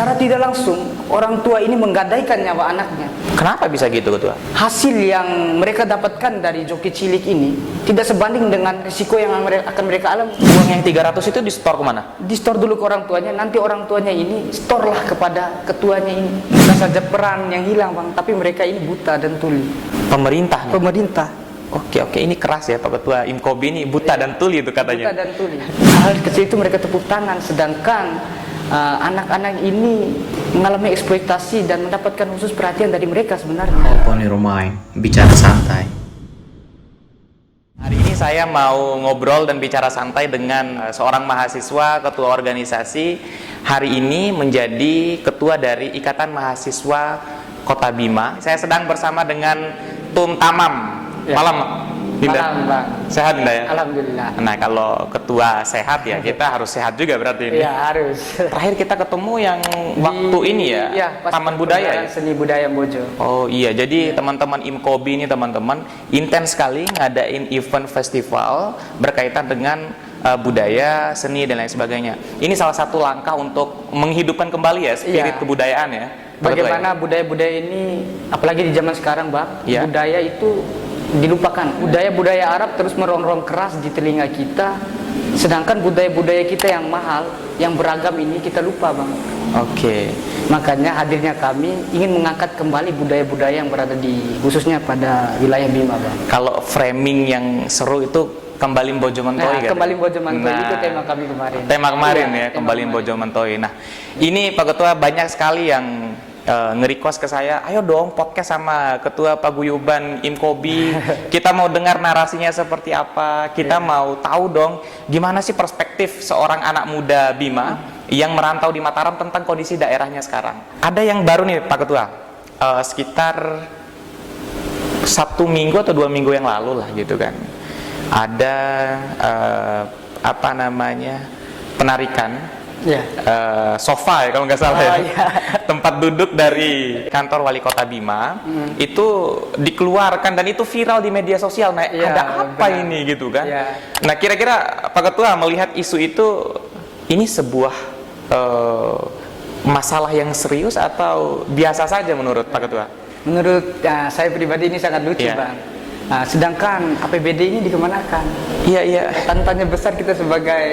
secara tidak langsung orang tua ini menggadaikan nyawa anaknya. Kenapa bisa gitu Ketua? Hasil yang mereka dapatkan dari joki cilik ini tidak sebanding dengan risiko yang akan mereka alami. Uang yang 300 itu di store kemana? Di store dulu ke orang tuanya, nanti orang tuanya ini store lah kepada ketuanya ini. Bukan saja peran yang hilang bang, tapi mereka ini buta dan tuli. Pemerintah nih? Pemerintah. Oke, ini keras ya Pak Ketua. IMKOBI ini buta dan tuli itu katanya. Buta dan tuli. Hal kecil itu mereka tepuk tangan, sedangkan anak-anak ini mengalami eksploitasi dan mendapatkan khusus perhatian dari mereka sebenarnya. Open your mind, bicara santai. Hari ini saya mau ngobrol dan bicara santai dengan seorang mahasiswa, ketua organisasi. Hari ini menjadi ketua dari Ikatan Mahasiswa Kota Bima. Saya sedang bersama dengan Tum Tamam. Ya. Malam, Dinda. Malam, Bang. Sehat, Dinda ya? Alhamdulillah. Nah, kalau ketua sehat ya, kita harus sehat juga berarti ini. Iya, harus. Terakhir kita ketemu yang waktu ini ya, iya, Taman Budaya ya? Seni Budaya Mojo. Oh iya, jadi teman-teman IMKOBI ini teman-teman intens sekali ngadain event festival berkaitan dengan budaya, seni dan lain sebagainya. Ini salah satu langkah untuk menghidupkan kembali ya spirit kebudayaan ya. Bagaimana budaya-budaya ini, apalagi di zaman sekarang, Bang, Ya. budaya itu dilupakan. Budaya-budaya Arab terus merongrong keras di telinga kita, sedangkan budaya-budaya kita yang mahal, yang beragam ini kita lupa, Bang. Oke. Makanya hadirnya kami ingin mengangkat kembali budaya-budaya yang berada di khususnya pada wilayah Bima, Bang. Kalau framing yang seru itu Kembali Bojo Mentoi kan? Kembali Bojo Mentoi itu tema kami kemarin. Tema kemarin Iya, ya, tema Kembali kemarin. Bojo Mentoi. Nah, ini Pak Ketua banyak sekali yang nge-request ke saya, ayo dong podcast sama Ketua Paguyuban IMKOBI. Kita mau dengar narasinya seperti apa. Kita mau tahu dong gimana sih perspektif seorang anak muda Bima yang merantau di Mataram tentang kondisi daerahnya sekarang. Ada yang baru nih Pak Ketua, sekitar 1 minggu atau 2 minggu yang lalu lah gitu kan. Ada penarikan sofa ya kalau nggak salah ya. Tempat duduk dari kantor wali kota Bima itu dikeluarkan dan itu viral di media sosial. Nah, ada apa ini gitu kan? Nah, kira-kira Pak Ketua melihat isu itu, ini sebuah masalah yang serius atau biasa saja menurut Pak Ketua? Menurut saya pribadi ini sangat lucu, Bang. Nah, sedangkan APBD ini dikemanakan? Iya. Tanya besar kita sebagai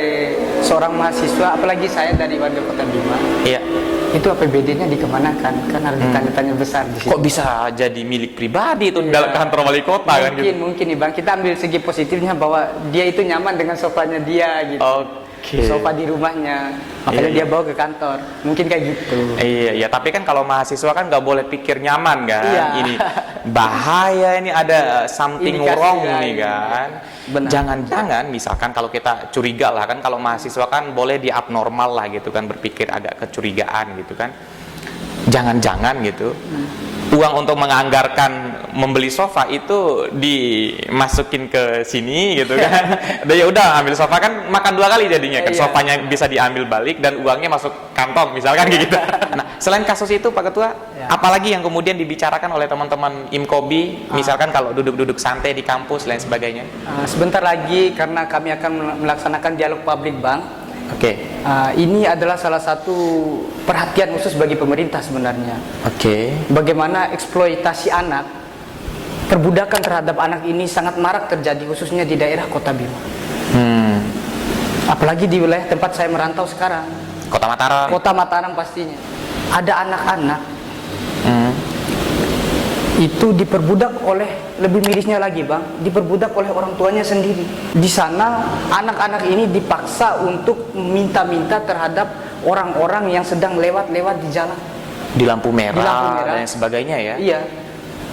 seorang mahasiswa, apalagi saya dari warga Kota Bima. Iya. Itu APBD-nya dikemanakan? Kan harus ditanya-tanya besar di situ. Kok bisa jadi milik pribadi itu dalam kantor wali kota kan gitu? Mungkin nih Bang, kita ambil segi positifnya bahwa dia itu nyaman dengan sofanya dia gitu. Sofa di rumahnya, makanya dia bawa ke kantor. Mungkin kayak gitu. Iya, tapi kan kalau mahasiswa kan nggak boleh pikir nyaman kan. Iya. Ini bahaya, ini ada something Indikasi wrong lain. nih kan. Benar. Jangan-jangan misalkan kalau kita curiga lah kan, kalau mahasiswa kan boleh di abnormal lah gitu kan, berpikir agak kecurigaan gitu kan. Jangan-jangan gitu. Uang untuk menganggarkan membeli sofa itu dimasukin ke sini gitu kan. Ya udah ambil sofa kan makan 2 kali jadinya kan. Sofanya bisa diambil balik dan uangnya masuk kantong misalkan gitu. Nah, selain kasus itu Pak Ketua, apalagi yang kemudian dibicarakan oleh teman-teman IMKOBI, misalkan kalau duduk-duduk santai di kampus lain sebagainya. Sebentar lagi karena kami akan melaksanakan dialog publik, Bang. Oke. Ini adalah salah satu perhatian khusus bagi pemerintah sebenarnya. Oke. Bagaimana eksploitasi anak, perbudakan terhadap anak ini sangat marak terjadi khususnya di daerah Kota Bima. Apalagi di wilayah tempat saya merantau sekarang. Kota Mataram. Kota Mataram pastinya. Ada anak-anak itu diperbudak oleh, lebih mirisnya lagi Bang, diperbudak oleh orang tuanya sendiri. Di sana anak-anak ini dipaksa untuk minta-minta terhadap orang-orang yang sedang lewat-lewat di jalan. Di lampu merah dan sebagainya ya. Iya.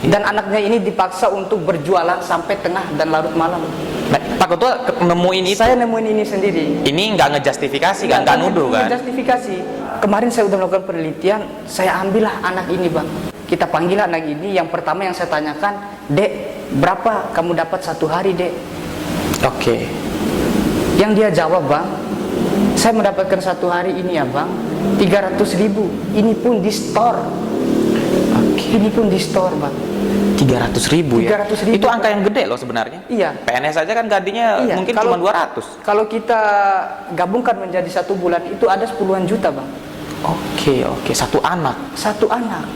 Dan anaknya ini dipaksa untuk berjualan sampai tengah dan larut malam. Nah, Pak Ketua nemuin itu? Saya nemuin ini sendiri. Ini nggak ngejustifikasi, nggak nuduh kan? Justifikasi. Kemarin saya udah melakukan penelitian, saya ambillah anak ini Bang. Kita panggil anak ini, yang pertama yang saya tanyakan, Dek, berapa kamu dapat 1 hari, Dek? Oke. Yang dia jawab, Bang, saya mendapatkan 1 hari ini ya Bang, 300.000. Ini pun di store. Ini pun di store, Bang. 300.000 ya? 300.000. Itu angka yang gede loh sebenarnya. Iya. PNS aja kan gajinya mungkin cuma 200. Kalau kita gabungkan menjadi 1 bulan, itu ada 10-an juta, Bang. Oke. Oke, satu anak. Satu anak.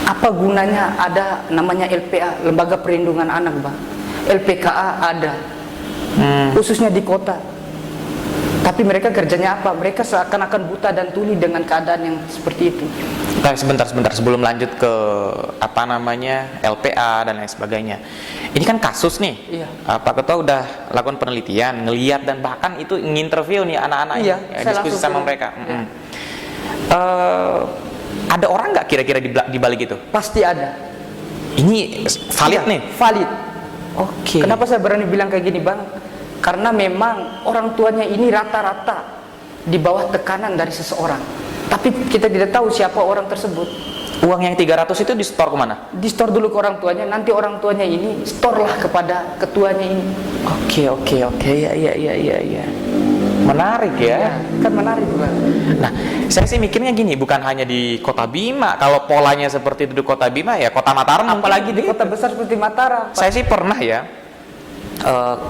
Apa gunanya ada namanya LPA, Lembaga Perlindungan Anak, Bang? LPKA ada, khususnya di kota. Tapi mereka kerjanya apa? Mereka seakan-akan buta dan tuli dengan keadaan yang seperti itu. Sebentar, sebelum lanjut ke apa namanya LPA dan lain sebagainya. Ini kan kasus nih. Iya. Pak Ketua udah lakukan penelitian, ngeliat dan bahkan itu nginterview nih anak-anak Iya, ya, saya diskusi langsung sama ke- mereka. Iya. Ada orang nggak kira-kira di balik itu? Pasti ada. Ini valid Iya, nih. Valid. Oke. Kenapa saya berani bilang kayak gini, Bang? Karena memang orang tuanya ini rata-rata di bawah tekanan dari seseorang. Tapi kita tidak tahu siapa orang tersebut. Uang yang 300 itu di store kemana? Di store dulu ke orang tuanya, nanti orang tuanya ini store lah kepada ketuanya ini. Oke. Ya. Menarik ya. Kan menarik, Bang. Nah, saya sih mikirnya gini, bukan hanya di Kota Bima. Kalau polanya seperti itu di Kota Bima, ya Kota Mataram. Apalagi mungkin di kota besar seperti Mataram. Saya sih pernah ya,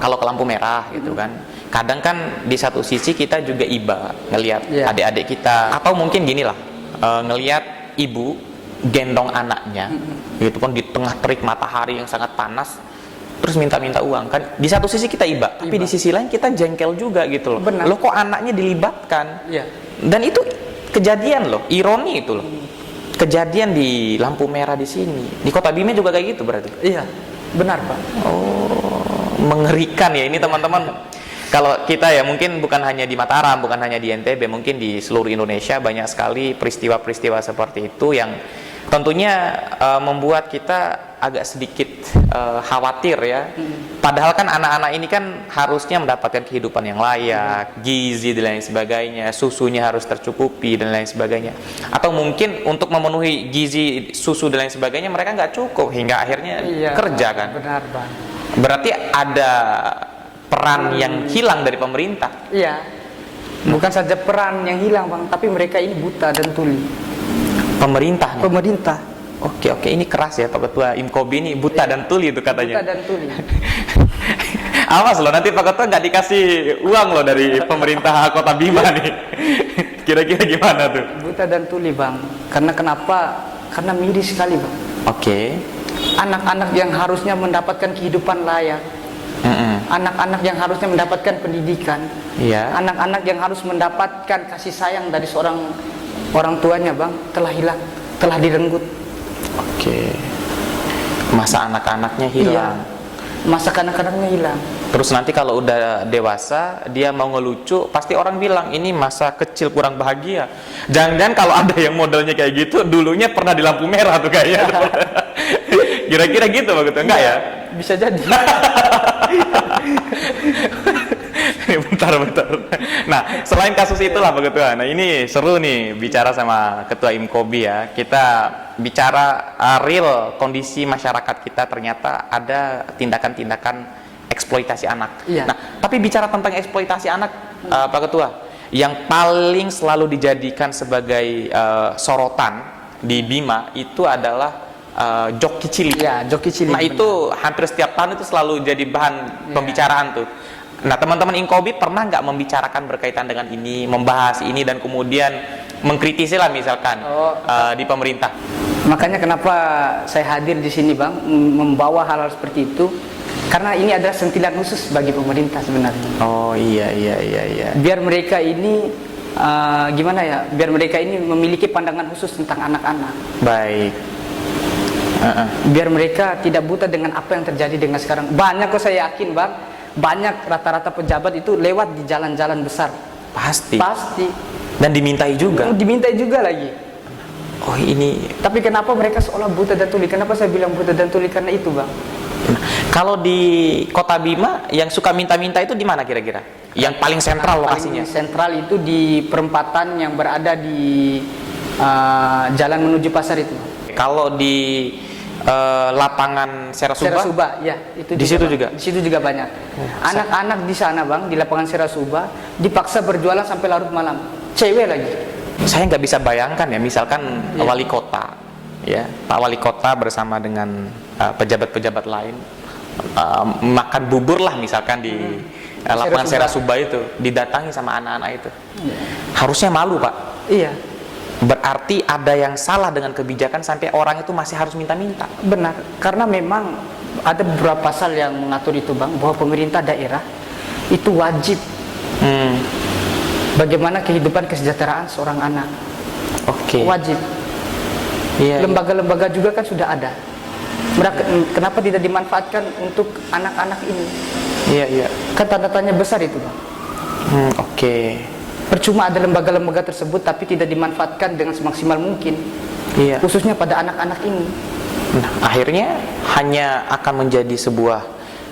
kalau ke lampu merah gitu kan. Kadang kan di satu sisi kita juga iba ngelihat Iya. adik-adik kita, atau mungkin gini lah, ngelihat ibu gendong anaknya, gitu kan di tengah terik matahari yang sangat panas, terus minta uang kan. Di satu sisi kita iba, tapi di sisi lain kita jengkel juga gitu loh. Benar. Loh kok anaknya dilibatkan? Iya. Dan itu kejadian loh, ironi itu loh. Kejadian di lampu merah di sini. Di Kota Bima juga kayak gitu berarti. Iya, benar, Pak. Oh, mengerikan ya ini teman-teman. Kalau kita ya mungkin bukan hanya di Mataram, bukan hanya di NTB, mungkin di seluruh Indonesia banyak sekali peristiwa-peristiwa seperti itu yang tentunya membuat kita agak sedikit khawatir ya. Padahal kan anak-anak ini kan harusnya mendapatkan kehidupan yang layak, gizi dan lain sebagainya, susunya harus tercukupi dan lain sebagainya. Atau mungkin untuk memenuhi gizi, susu dan lain sebagainya mereka nggak cukup hingga akhirnya kerja kan. Benar, Bang. Berarti ada peran yang hilang dari pemerintah. Iya. Bukan saja peran yang hilang, Bang, tapi mereka ini buta dan tuli. Pemerintah nih. Pemerintah Oke, ini keras ya Pak Ketua. IMKOBI ini buta dan tuli itu katanya. buta dan tuli. Awas loh, nanti Pak Ketua nggak dikasih uang loh dari pemerintah Kota Bima nih. Kira-kira gimana tuh? Buta dan tuli, Bang. Karena kenapa? Karena miris sekali, Bang. Oke. Anak-anak yang harusnya mendapatkan kehidupan layak, anak-anak yang harusnya mendapatkan pendidikan, Iya. anak-anak yang harus mendapatkan kasih sayang dari seorang orang tuanya, Bang, telah hilang, telah direnggut. Oke. Masa anak-anaknya hilang. Iya. Masa kanak-kanaknya hilang. Terus nanti kalau udah dewasa dia mau ngelucu, pasti orang bilang ini masa kecil kurang bahagia. Jangan-jangan kalau ada yang modelnya kayak gitu dulunya pernah di lampu merah tuh kayaknya. Kira-kira gitu Pak Ketua, enggak ya? Bisa jadi. Bentar. Nah, selain kasus itulah Pak Ketua. Nah, ini seru nih bicara sama Ketua IMKOBI ya. Kita bicara real kondisi masyarakat kita, ternyata ada tindakan-tindakan eksploitasi anak. Iya. Nah, tapi bicara tentang eksploitasi anak, Pak Ketua, yang paling selalu dijadikan sebagai sorotan di Bima itu adalah joki cilik. Iya, joki cilik. Nah, itu hampir setiap tahun itu selalu jadi bahan pembicaraan tuh. Nah, teman-teman IMKOBI pernah nggak membicarakan berkaitan dengan ini, membahas ini dan kemudian mengkritisi lah misalkan di pemerintah? Makanya kenapa saya hadir di sini, Bang, membawa hal-hal seperti itu, karena ini adalah sentilan khusus bagi pemerintah sebenarnya. Oh iya. Biar mereka ini gimana ya? Biar mereka ini memiliki pandangan khusus tentang anak-anak. Baik. Biar mereka tidak buta dengan apa yang terjadi dengan sekarang. Banyak kok, saya yakin, Bang, banyak rata-rata pejabat itu lewat di jalan-jalan besar. Pasti. Dan dimintai juga. Dimintai juga lagi. Oh ini. Tapi kenapa mereka seolah buta dan tuli? Kenapa saya bilang buta dan tuli? Karena itu, Bang. Kalau di Kota Bima yang suka minta-minta itu di mana kira-kira? Yang paling sentral lokasinya? Paling sentral itu di perempatan yang berada di jalan menuju pasar itu. Kalau di lapangan Serasuba? Serasuba, ya, itu di situ juga. Di situ juga banyak. Anak-anak di sana, Bang, di lapangan Serasuba dipaksa berjualan sampai larut malam. Cewek lagi. Saya nggak bisa bayangkan ya, misalkan wali kota, ya Pak Wali Kota bersama dengan pejabat-pejabat lain makan bubur lah misalkan di lapangan Serasuba itu, didatangi sama anak-anak itu. Harusnya malu, Pak. Iya. Berarti ada yang salah dengan kebijakan sampai orang itu masih harus minta-minta. Benar, karena memang ada beberapa pasal yang mengatur itu Bang, bahwa pemerintah daerah itu wajib bagaimana kehidupan kesejahteraan seorang anak. Oke. Wajib. Iya. Lembaga-lembaga juga kan sudah ada. Kenapa tidak dimanfaatkan untuk anak-anak ini? Iya, iya. Kan tanda tanya besar itu Bang. Oke. Percuma ada lembaga-lembaga tersebut tapi tidak dimanfaatkan dengan semaksimal mungkin. Iya. Khususnya pada anak-anak ini. Nah, akhirnya hanya akan menjadi sebuah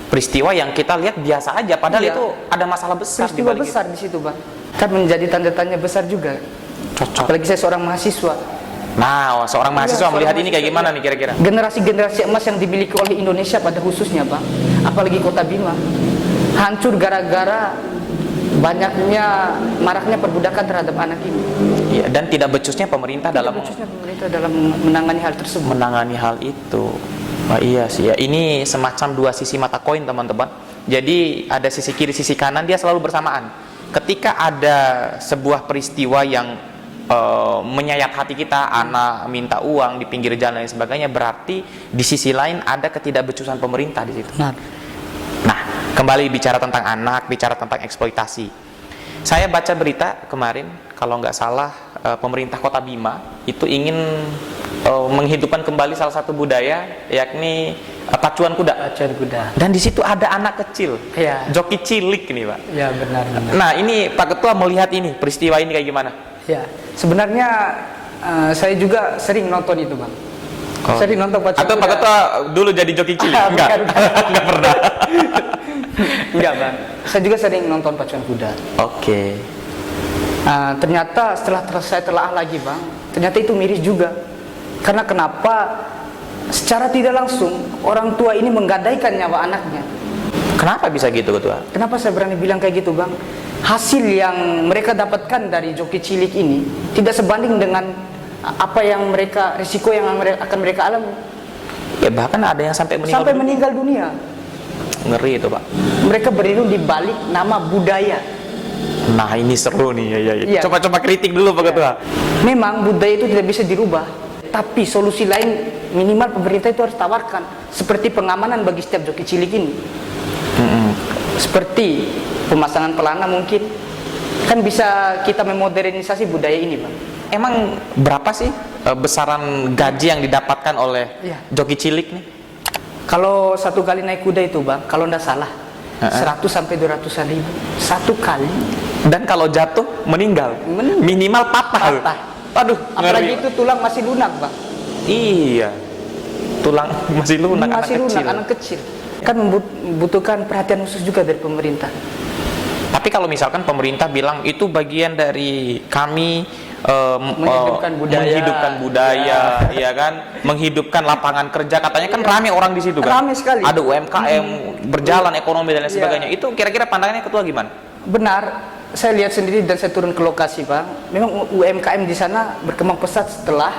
peristiwa yang kita lihat biasa aja, padahal Iya. itu ada masalah besar. Peristiwa di balik besar di situ Bang. Kan menjadi tanda tanya besar juga. Cocok. Apalagi saya seorang mahasiswa. Nah, seorang mahasiswa Iya, melihat seorang ini kayak mahasiswa, gimana iya. nih kira-kira? Generasi-generasi emas yang dimiliki oleh Indonesia pada khususnya Bang, apalagi Kota Bima, hancur gara-gara banyaknya maraknya perbudakan terhadap anak ini. Iya, dan tidak becusnya pemerintah dalam Khususnya pemerintah dalam menangani hal tersebut. menangani hal itu. Wah, iya sih ya. Ini semacam dua sisi mata koin, teman-teman. Jadi ada sisi kiri, sisi kanan, dia selalu bersamaan. Ketika ada sebuah peristiwa yang menyayat hati kita, anak minta uang di pinggir jalan dan sebagainya, berarti di sisi lain ada ketidakbecusan pemerintah di situ. Nah, Nah, kembali bicara tentang anak, bicara tentang eksploitasi. Saya baca berita kemarin, kalau nggak salah, pemerintah Kota Bima itu ingin menghidupkan kembali salah satu budaya, yakni pacuan kuda. acuan kuda. Dan di situ ada anak kecil, Iya. joki cilik nih, Pak. Ya benar. Nah, ini Pak Ketua melihat ini peristiwa ini kayak gimana? Ya, sebenarnya saya juga sering nonton itu Bang. Oh. Sering nonton pacuan Atau Pak kuda. Ketua dulu jadi joki cilik? Enggak, Bukan. enggak pernah. Enggak Bang. Saya juga sering nonton pacuan kuda. Oke. Ternyata setelah saya telaah lagi Bang, ternyata itu miris juga. Karena kenapa secara tidak langsung orang tua ini menggadaikan nyawa anaknya. Kenapa bisa gitu, Ketua? Kenapa saya berani bilang kayak gitu Bang? Hasil yang mereka dapatkan dari joki cilik ini tidak sebanding dengan apa yang risiko yang akan mereka alami. Ya bahkan ada yang sampai meninggal. Sampai meninggal dunia. Ngeri itu, Pak. Mereka berlindung di balik nama budaya. Nah, ini seru nih. Ya. Iya. Coba kritik dulu, Pak Ketua. Memang budaya itu tidak bisa dirubah, tapi solusi lain minimal pemerintah itu harus tawarkan, seperti pengamanan bagi setiap joki cilik ini. Seperti pemasangan pelana mungkin, kan bisa kita memodernisasi budaya ini Bang. Emang berapa sih besaran gaji yang didapatkan oleh Iya. joki cilik nih? Kalau satu kali naik kuda itu Bang, kalau ndak salah 100 sampai 200 ribu satu kali. Dan kalau jatuh meninggal, Meninggal. minimal patah. Patah. Aduh, Apalagi ngeri. itu tulang masih lunak Bang. Iya. Tulang masih lunak, Masih anak lunak, kecil. anak kecil. Kan membutuhkan perhatian khusus juga dari pemerintah. Tapi kalau misalkan pemerintah bilang itu bagian dari kami menghidupkan budaya, ya kan, menghidupkan lapangan kerja, katanya kan rame orang di situ kan, Rame sekali. ada UMKM berjalan ekonomi dan lain Iya. sebagainya. Itu kira-kira pandangannya Ketua gimana? Benar, saya lihat sendiri dan saya turun ke lokasi Bang. Memang UMKM di sana berkembang pesat setelah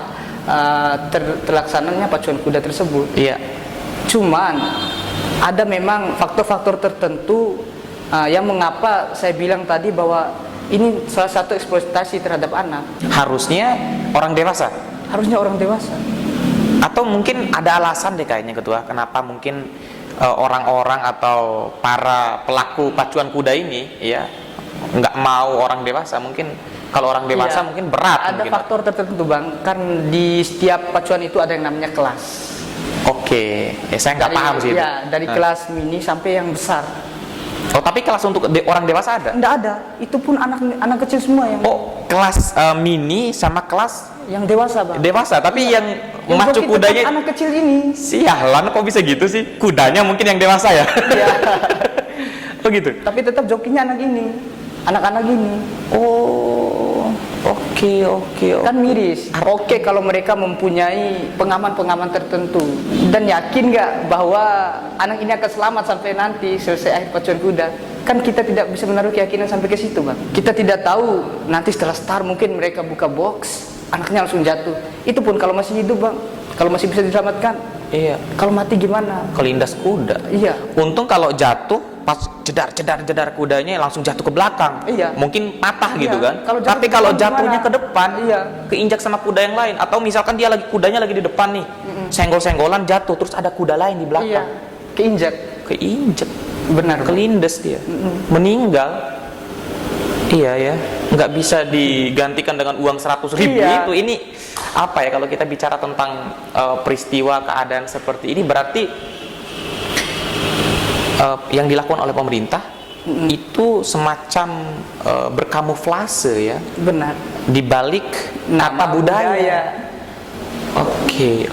terlaksananya pacuan kuda tersebut. Iya. Cuman ada memang faktor-faktor tertentu yang mengapa saya bilang tadi bahwa ini salah satu eksploitasi terhadap anak. Harusnya orang dewasa, Harusnya orang dewasa. atau mungkin ada alasan deh kayaknya Ketua, kenapa mungkin orang-orang atau para pelaku pacuan kuda ini ya nggak mau orang dewasa. Mungkin kalau orang dewasa Iya. mungkin berat. Ada mungkin. faktor tertentu Bang, kan di setiap pacuan itu ada yang namanya kelas. Oke, saya nggak paham sih itu. Ya, dari kelas mini sampai yang besar. Oh, tapi kelas untuk orang dewasa ada? Enggak ada, itu pun anak kecil semua yang Oh, kelas mini sama kelas yang dewasa Bang. dewasa, tapi yang Yang macu joki kudanya tetap anak kecil ini. sialan, kok bisa gitu sih? Kudanya mungkin yang dewasa ya? Ya. Oh gitu? Tapi tetap jokinya anak ini, anak-anak ini. Oh, oke. Kan miris. Oke kalau mereka mempunyai pengaman-pengaman tertentu dan yakin nggak bahwa anak ini akan selamat sampai nanti selesai akhir pacuan kuda. Kan kita tidak bisa menaruh keyakinan sampai ke situ Bang. Kita tidak tahu nanti setelah start mungkin mereka buka box, anaknya langsung jatuh. Itu pun kalau masih hidup Bang, kalau masih bisa diselamatkan. Iya. Kalau mati gimana? Kelindas kuda. Iya. Untung kalau jatuh pas jedar kudanya langsung jatuh ke belakang. Iya. Mungkin patah gitu Iya. kan. Kalau jatuh Tapi ke kalau depan jatuhnya gimana? ke depan, Iya. keinjak sama kuda yang lain, atau misalkan kudanya lagi di depan nih, senggol-senggolan jatuh, terus ada kuda lain di Iya. belakang, Keinjak. keinjek, Benar. Bang. kelindes dia, meninggal. Iya ya, nggak bisa digantikan dengan uang 100.000 Iya. itu. Ini apa ya, kalau kita bicara tentang peristiwa keadaan seperti ini, berarti yang dilakukan oleh pemerintah itu semacam berkamuflase ya, Benar. di balik Nama kata budaya. budaya.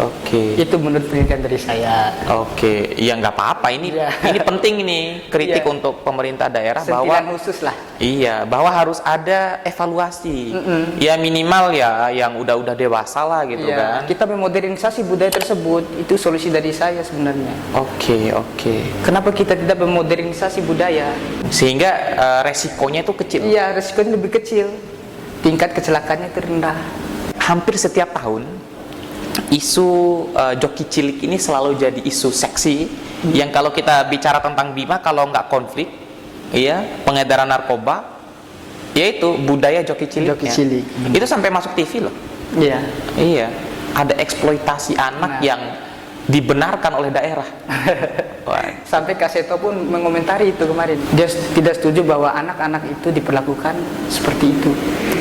Oke. Itu menurut pendidikan dari saya. Oke, ya nggak apa-apa. Ini Iya. ini penting nih kritik Iya. untuk pemerintah daerah Sentilan bahwa khusus lah. iya, bahwa harus ada evaluasi. Ya minimal ya yang udah dewasa lah gitu Iya. kan. Kita memodernisasi budaya tersebut, itu solusi dari saya sebenarnya. Oke. Kenapa kita tidak memodernisasi budaya? Sehingga resikonya itu kecil. Iya, resikonya lebih kecil. Tingkat kecelakaannya itu rendah. Hampir setiap tahun isu joki cilik ini selalu jadi isu seksi yang kalau kita bicara tentang Bima, kalau nggak konflik, iya, pengedaran narkoba, yaitu budaya joki ciliknya. Joki cilik. Itu sampai masuk TV loh. Iya. Iya, ada eksploitasi anak Nah. yang dibenarkan oleh daerah. Wah, Sampai Kak Seto pun mengomentari itu kemarin. Dia tidak setuju bahwa anak-anak itu diperlakukan seperti itu.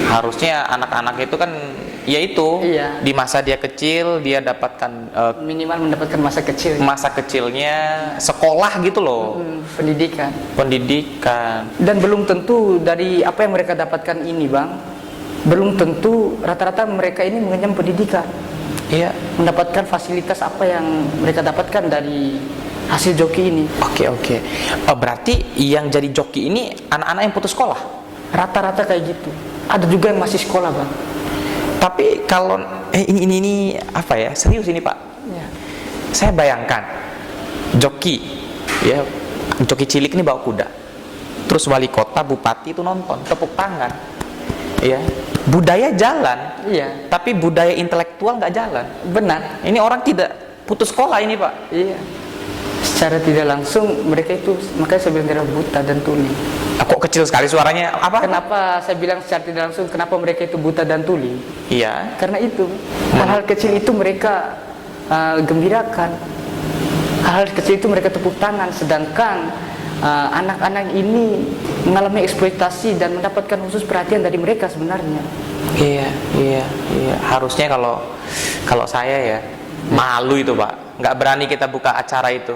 harusnya anak-anak itu kan, yaitu Iya. di masa dia kecil dia dapatkan Minimal mendapatkan masa kecil. masa kecilnya sekolah gitu loh, Pendidikan. pendidikan. Dan belum tentu dari apa yang mereka dapatkan ini, Bang. Belum tentu rata-rata mereka ini mengenyam pendidikan. Iya. Mendapatkan fasilitas apa yang mereka dapatkan dari hasil joki ini. Oke. Berarti yang jadi joki ini anak-anak yang putus sekolah. Rata-rata kayak gitu. Ada juga yang masih sekolah, Bang. Tapi kalau ini apa ya, serius ini Pak. Ya. Saya bayangkan joki, ya, joki cilik ini bawa kuda. Terus wali kota, bupati itu nonton, tepuk tangan. Ya, budaya jalan. Iya. Tapi budaya intelektual nggak jalan. Benar. Ini orang tidak putus sekolah ini Pak. Iya. Secara tidak langsung mereka itu, makanya saya bilang mereka buta dan tuli. Kok kecil sekali suaranya? Apa? Kenapa saya bilang secara tidak langsung kenapa mereka itu buta dan tuli? Iya. Karena itu hal-hal kecil itu mereka gembirakan. Hal-hal kecil itu mereka tepuk tangan, sedangkan anak-anak ini mengalami eksploitasi dan mendapatkan khusus perhatian dari mereka sebenarnya. Iya. Harusnya kalau saya ya malu itu Pak, nggak berani kita buka acara itu.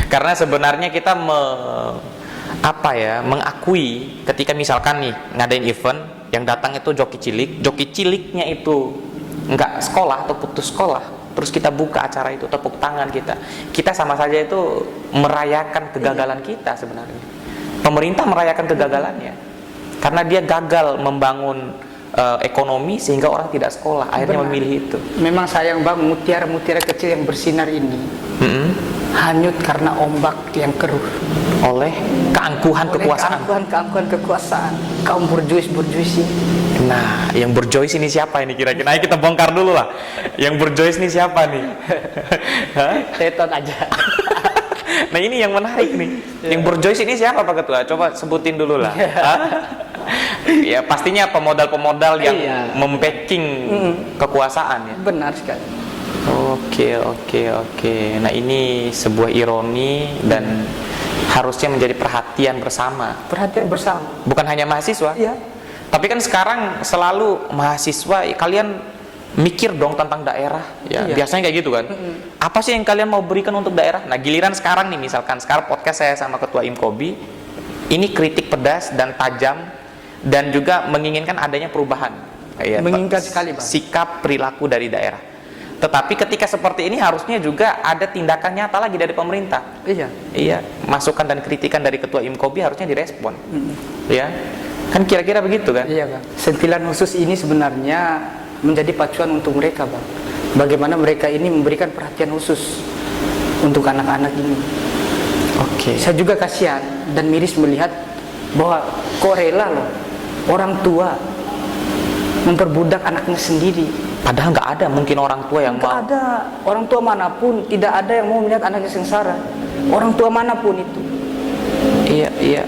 Karena sebenarnya kita mengakui ketika misalkan nih ngadain event yang datang itu joki ciliknya itu nggak sekolah atau putus sekolah, terus kita buka acara itu, tepuk tangan kita sama saja itu merayakan kegagalan kita sebenarnya. Pemerintah merayakan kegagalannya karena dia gagal membangun ekonomi sehingga orang tidak sekolah, akhirnya Benar. memilih itu. Memang sayang Bang, mutiara-mutiara kecil yang bersinar ini hanyut karena ombak yang keruh. Oleh keangkuhan kekuasaan. Keangkuhan kekuasaan kaum burjuis ini. Nah, yang berjoys ini siapa ini kira-kira? Ayo kita bongkar dulu lah. Yang berjoys ini siapa nih? Hah? Seton aja. Nah, ini yang menarik nih. Yang berjoys ini siapa Pak Ketua? Coba sebutin dulu lah. Hah? Ya pastinya pemodal-pemodal yang Iya. membacking kekuasaan ya. Benar sekali. Oke. Nah, ini sebuah ironi dan harusnya menjadi perhatian bersama. Perhatian bersama. Bukan hanya mahasiswa. Iya. Tapi kan sekarang selalu mahasiswa, kalian mikir dong tentang daerah. Ya, Iya. biasanya kayak gitu kan. Apa sih yang kalian mau berikan untuk daerah? Nah, giliran sekarang nih, misalkan sekarang podcast saya sama Ketua IMKOBI, ini kritik pedas dan tajam dan juga menginginkan adanya perubahan. Ya, Menginginkan sekali, Bang. sikap perilaku dari daerah. Tetapi ketika seperti ini harusnya juga ada tindakan nyata lagi dari pemerintah. Iya. Iya, masukan dan kritikan dari Ketua IMKOBI harusnya direspon. Ya, kan kira-kira begitu kan? Iya, Bang. Sentilan khusus ini sebenarnya menjadi pacuan untuk mereka, Bang. Bagaimana mereka ini memberikan perhatian khusus untuk anak-anak ini. Oke. Saya juga kasihan dan miris melihat bahwa kok rela loh orang tua memperbudak anaknya sendiri. Padahal nggak ada mungkin orang tua yang Nggak mau. ada orang tua manapun, tidak ada yang mau melihat anaknya sengsara. Orang tua manapun itu. Iya, iya.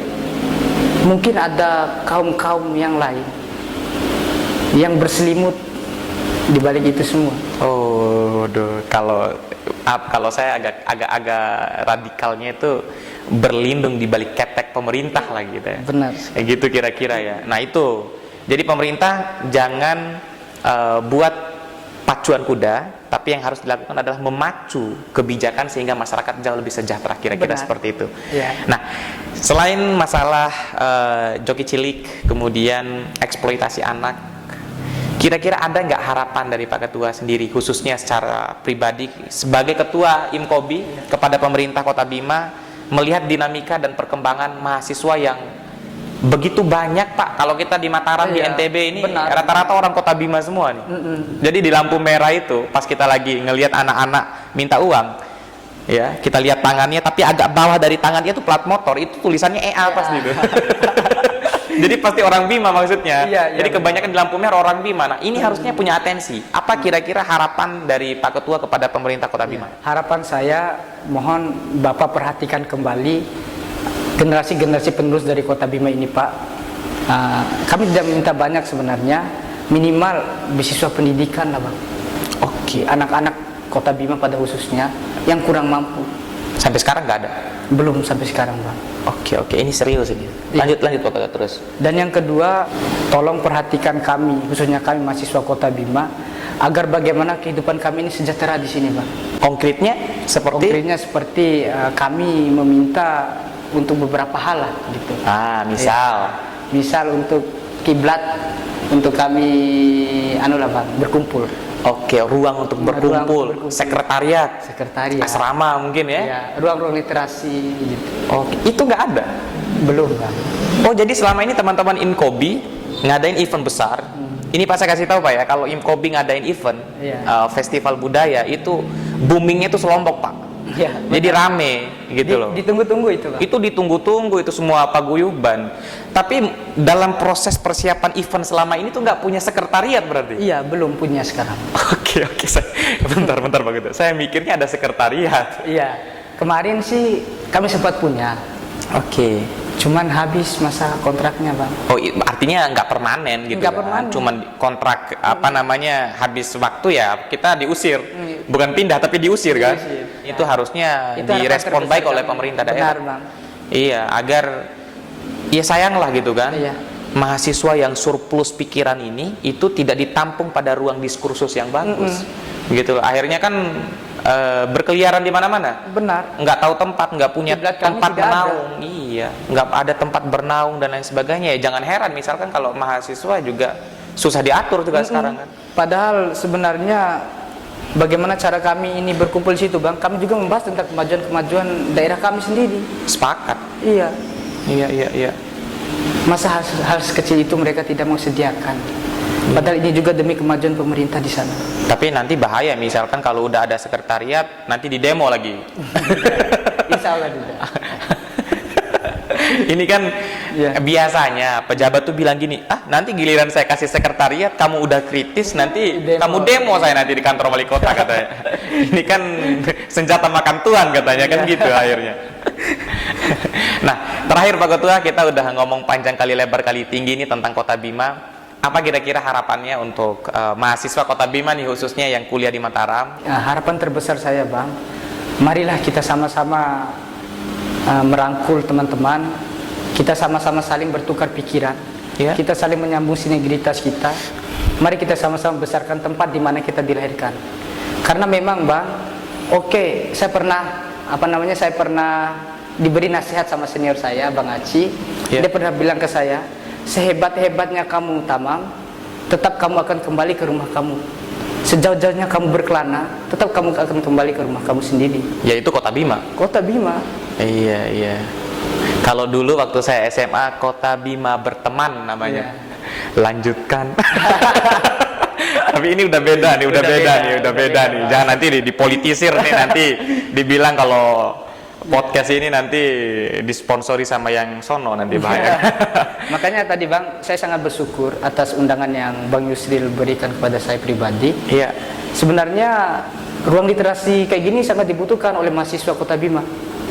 Mungkin ada kaum-kaum yang lain yang berselimut di balik itu semua. Oh, waduh. Kalau saya agak radikalnya itu berlindung di balik ketek pemerintah lah gitu ya. Benar. Kayak gitu kira-kira ya. Nah itu, jadi pemerintah jangan buat pacuan kuda, tapi yang harus dilakukan adalah memacu kebijakan sehingga masyarakat jauh lebih sejahtera, kira-kira Benar. seperti itu. Ya. Nah, selain masalah joki cilik, kemudian eksploitasi anak, kira-kira ada nggak harapan dari Pak Ketua sendiri, khususnya secara pribadi sebagai Ketua IMKOBI kepada pemerintah Kota Bima, melihat dinamika dan perkembangan mahasiswa yang begitu banyak, Pak? Kalau kita di Mataram, di Iya, NTB ini benar. rata-rata orang Kota Bima semua nih. Jadi di lampu merah itu, pas kita lagi ngelihat anak-anak minta uang, ya kita lihat tangannya, tapi agak bawah dari tangannya itu plat motor, itu tulisannya EA pasti itu. Jadi pasti orang Bima maksudnya. Iya, Jadi iya, kebanyakan di lampu merah orang Bima. Nah ini harusnya punya atensi. Apa kira-kira harapan dari Pak Ketua kepada pemerintah Kota Bima? Harapan saya, mohon Bapak perhatikan kembali generasi-generasi penerus dari Kota Bima ini, Pak. Kami tidak minta banyak sebenarnya, minimal beasiswa pendidikan lah, Bang. Oke. Anak-anak Kota Bima pada khususnya yang kurang mampu. Sampai sekarang nggak ada. Belum sampai sekarang, Bang. Oke, ini serius ini. Lanjut Pak Ketua terus. Dan yang kedua, tolong perhatikan kami, khususnya kami mahasiswa Kota Bima, agar bagaimana kehidupan kami ini sejahtera di sini, Bang. Konkretnya seperti? Konkretnya seperti kami meminta untuk beberapa hal lah, gitu. Misal. Misal untuk kiblat, untuk kami Bang, berkumpul. Oke, ruang untuk berkumpul, sekretariat, asrama mungkin ya? Ya, ruang-ruang literasi gitu. Oke, itu nggak ada? Belum, Bang. Oh, jadi selama ini teman-teman IMKOBI ngadain event besar. Ini Pak saya kasih tahu Pak ya, kalau IMKOBI ngadain event, Iya. festival budaya itu boomingnya itu selompok Pak. Ya, Jadi rame gitu loh. Ditunggu-tunggu itu, Bang. Itu ditunggu-tunggu, itu semua paguyuban. Tapi dalam proses persiapan event selama ini tuh nggak punya sekretariat berarti? Iya, belum punya sekarang. Oke, bentar Pak Ketua. Saya mikirnya ada sekretariat. Iya, kemarin sih kami sempat punya. Oke. Cuman habis masa kontraknya, Bang. Oh, artinya nggak permanen gitu. Nggak kan? permanen. Cuman kontrak habis waktu ya kita diusir. Bukan pindah tapi diusir kan? Diusir. Itu harusnya Itu direspon harapan baik terbesar oleh kami. pemerintah Benar, daerah. Bang. Iya, agar ya sayang lah gitu kan. Iya. Mahasiswa yang surplus pikiran ini itu tidak ditampung pada ruang diskursus yang bagus. Gitu loh. Akhirnya kan berkeliaran di mana-mana. Benar. Nggak tahu tempat, nggak punya Kiblat kami tempat tidak ada. bernaung. Iya, nggak ada tempat bernaung dan lain sebagainya. Ya, jangan heran misalkan kalau mahasiswa juga susah diatur juga sekarang kan. Padahal sebenarnya bagaimana cara kami ini berkumpul di situ, Bang? Kami juga membahas tentang kemajuan-kemajuan daerah kami sendiri. Sepakat. Iya. Iya. Masa hal sekecil itu mereka tidak mau sediakan. Padahal ini juga demi kemajuan pemerintah di sana. Tapi nanti bahaya misalkan kalau udah ada sekretariat nanti di demo lagi. Insya Allah tidak. Ini kan Iya. biasanya pejabat tuh bilang gini, nanti giliran saya kasih sekretariat kamu udah kritis nanti kamu demo saya nanti di kantor wali kota katanya. Ini kan senjata makan tuan katanya kan gitu akhirnya. Nah terakhir Pak Ketua, kita udah ngomong panjang kali lebar kali tinggi ini tentang Kota Bima. Apa kira-kira harapannya untuk mahasiswa Kota Bima nih khususnya yang kuliah di Mataram? Ya, harapan terbesar saya, Bang, marilah kita sama-sama merangkul teman-teman, kita sama-sama saling bertukar pikiran, Ya. kita saling menyambung sinergitas kita. Mari kita sama-sama besarkan tempat di mana kita dilahirkan. Karena memang, Bang, saya pernah diberi nasihat sama senior saya, Bang Aci. Ya. Dia pernah bilang ke saya, sehebat-hebatnya kamu Tamam, tetap kamu akan kembali ke rumah kamu. Sejauh-jauhnya kamu berkelana, tetap kamu akan kembali ke rumah kamu sendiri. Yaitu Kota Bima. Kota Bima. Iya. Kalau dulu waktu saya SMA, Kota Bima berteman namanya. Lanjutkan. Tapi ini udah beda nih, udah beda nih. Jangan nanti dipolitisir nih, nanti dibilang kalau podcast ini nanti disponsori sama yang sono nanti bahaya. Makanya tadi, Bang, saya sangat bersyukur atas undangan yang Bang Yusril berikan kepada saya pribadi. Iya. Sebenarnya ruang literasi kayak gini sangat dibutuhkan oleh mahasiswa Kota Bima.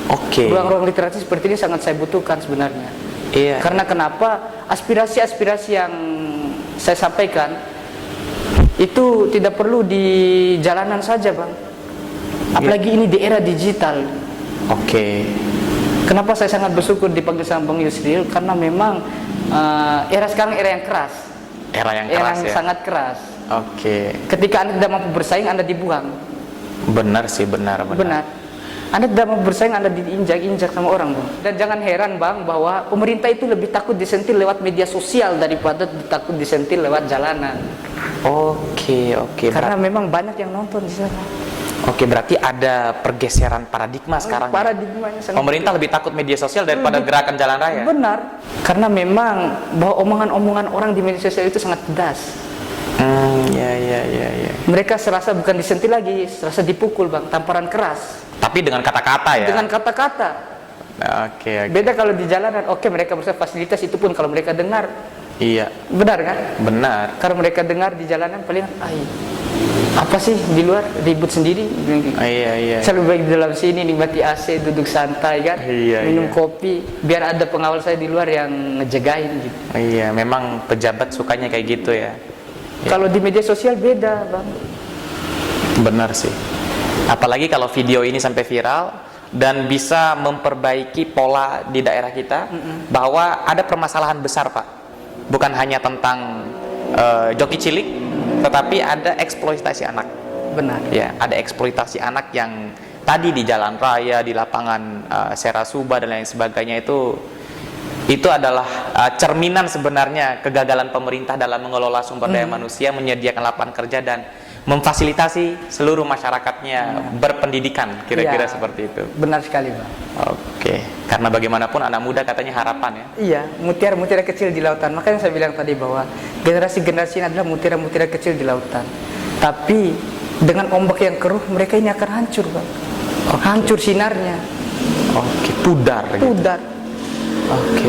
Oke. Ruang-ruang literasi seperti ini sangat saya butuhkan sebenarnya. Iya. Karena kenapa? Aspirasi-aspirasi yang saya sampaikan itu tidak perlu di jalanan saja, Bang. Apalagi ini di era digital. Oke. Kenapa saya sangat bersyukur dipanggil sama Bang Yusril? Karena memang era sekarang era yang keras. Era yang Era keras yang ya. sangat keras. Oke. Ketika Anda tidak mampu bersaing, Anda dibuang. Benar sih, benar. Benar. Anda tidak mau bersaing, Anda diinjak-injak sama orang, Bang. Dan jangan heran, Bang, bahwa pemerintah itu lebih takut disentil lewat media sosial daripada takut disentil lewat jalanan. Oke. Karena memang banyak yang nonton di sana. Oke, berarti ada pergeseran paradigma sekarang. Paradigmanya sangat Pemerintah lebih takut media sosial daripada gerakan jalan raya. benar. Karena memang bahwa omongan-omongan orang di media sosial itu sangat pedas. Ya. Mereka serasa bukan disentil lagi, serasa dipukul, Bang, tamparan keras. Tapi dengan kata-kata ya. Dengan kata-kata. Oke. Beda kalau di jalanan, oke mereka berusaha fasilitas itu pun kalau mereka dengar, Iya, benar kan? benar. Kalau mereka dengar di jalanan paling, apa sih di luar ribut sendiri. Iya. Saya lebih baik di dalam sini nikmati AC, duduk santai kan, minum kopi, biar ada pengawal saya di luar yang ngejagain gitu. Iya, memang pejabat sukanya kayak gitu ya. Kalau di media sosial beda, Bang. Benar sih. Apalagi kalau video ini sampai viral dan bisa memperbaiki pola di daerah kita, bahwa ada permasalahan besar, Pak. Bukan hanya tentang joki cilik, tetapi ada eksploitasi anak. Benar. Ya, ada eksploitasi anak yang tadi di jalan raya, di lapangan Serasuba dan lain sebagainya itu adalah cerminan sebenarnya kegagalan pemerintah dalam mengelola sumber daya manusia, menyediakan lapangan kerja dan memfasilitasi seluruh masyarakatnya berpendidikan, kira-kira seperti itu. Benar sekali, Bang. Oke, karena bagaimanapun anak muda katanya harapan ya. Iya, mutiara-mutiara kecil di lautan. Makanya saya bilang tadi bahwa generasi-generasi ini adalah mutiara-mutiara kecil di lautan. Tapi dengan ombak yang keruh, mereka ini akan hancur, Bang. Hancur sinarnya. Oke, pudar. Gitu. Pudar. Oke.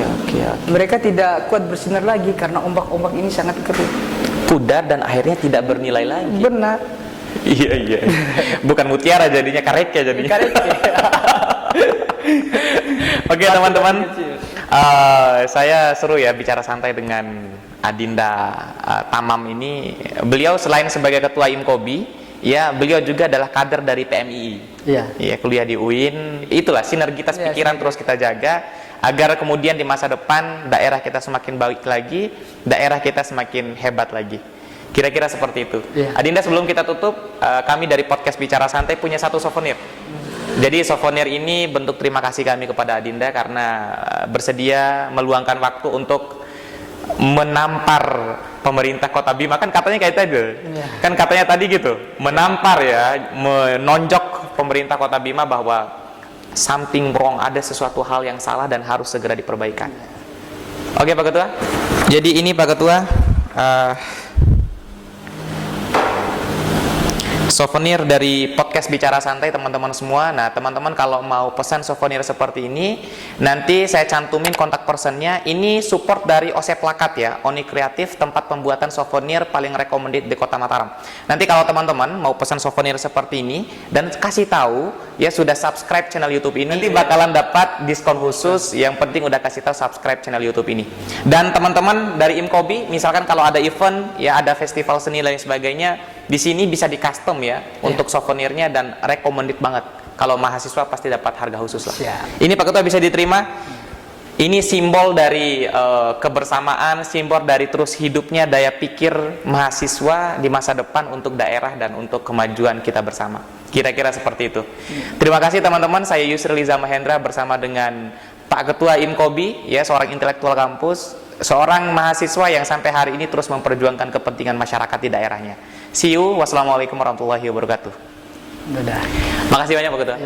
Mereka tidak kuat bersinar lagi karena ombak-ombak ini sangat keruh. Pudar dan akhirnya tidak bernilai lagi. Benar. Iya. Bukan mutiara jadinya, karek ya jadinya. Oke teman-teman, saya seru ya bicara santai dengan Adinda Tamam ini. Beliau selain sebagai ketua IMKOBI, ya beliau juga adalah kader dari PMII. Iya. Ya, kuliah di UIN. Itulah sinergitas pikiran terus kita jaga agar kemudian di masa depan daerah kita semakin baik lagi, daerah kita semakin hebat lagi. Kira-kira seperti itu. Adinda, sebelum kita tutup, kami dari podcast Bicara Santai punya satu souvenir. Jadi souvenir ini bentuk terima kasih kami kepada Adinda karena bersedia meluangkan waktu untuk menampar pemerintah Kota Bima. Kan katanya kayak tadi, kan katanya tadi gitu, menampar ya, menonjok pemerintah Kota Bima bahwa something wrong, ada sesuatu hal yang salah dan harus segera diperbaikan. Oke Pak Ketua. Jadi ini Pak Ketua, souvenir dari podcast Bicara Santai teman-teman semua. Nah teman-teman kalau mau pesan souvenir seperti ini, nanti saya cantumin kontak personnya. Ini support dari OC Plakat ya, Oni Kreatif, tempat pembuatan souvenir paling recommended di Kota Mataram. Nanti kalau teman-teman mau pesan souvenir seperti ini dan kasih tahu ya sudah subscribe channel YouTube ini, nanti bakalan dapat diskon khusus. Yang penting udah kasih tahu subscribe channel YouTube ini. Dan teman-teman dari IMKOBI, misalkan kalau ada event ya, ada festival seni dan lain sebagainya, di sini bisa di custom ya untuk souvenirnya dan recommended banget. Kalau mahasiswa pasti dapat harga khusus lah. Ini Pak Ketua bisa diterima. Ini simbol dari kebersamaan, simbol dari terus hidupnya daya pikir mahasiswa di masa depan untuk daerah dan untuk kemajuan kita bersama. Kira-kira seperti itu. Terima kasih teman-teman. Saya Yusril Iza Mahendra bersama dengan Pak Ketua IMKOBI ya, seorang intelektual kampus, seorang mahasiswa yang sampai hari ini terus memperjuangkan kepentingan masyarakat di daerahnya. See you. Wassalamualaikum warahmatullahi wabarakatuh. Dadah. Makasih banyak Pak Ketua.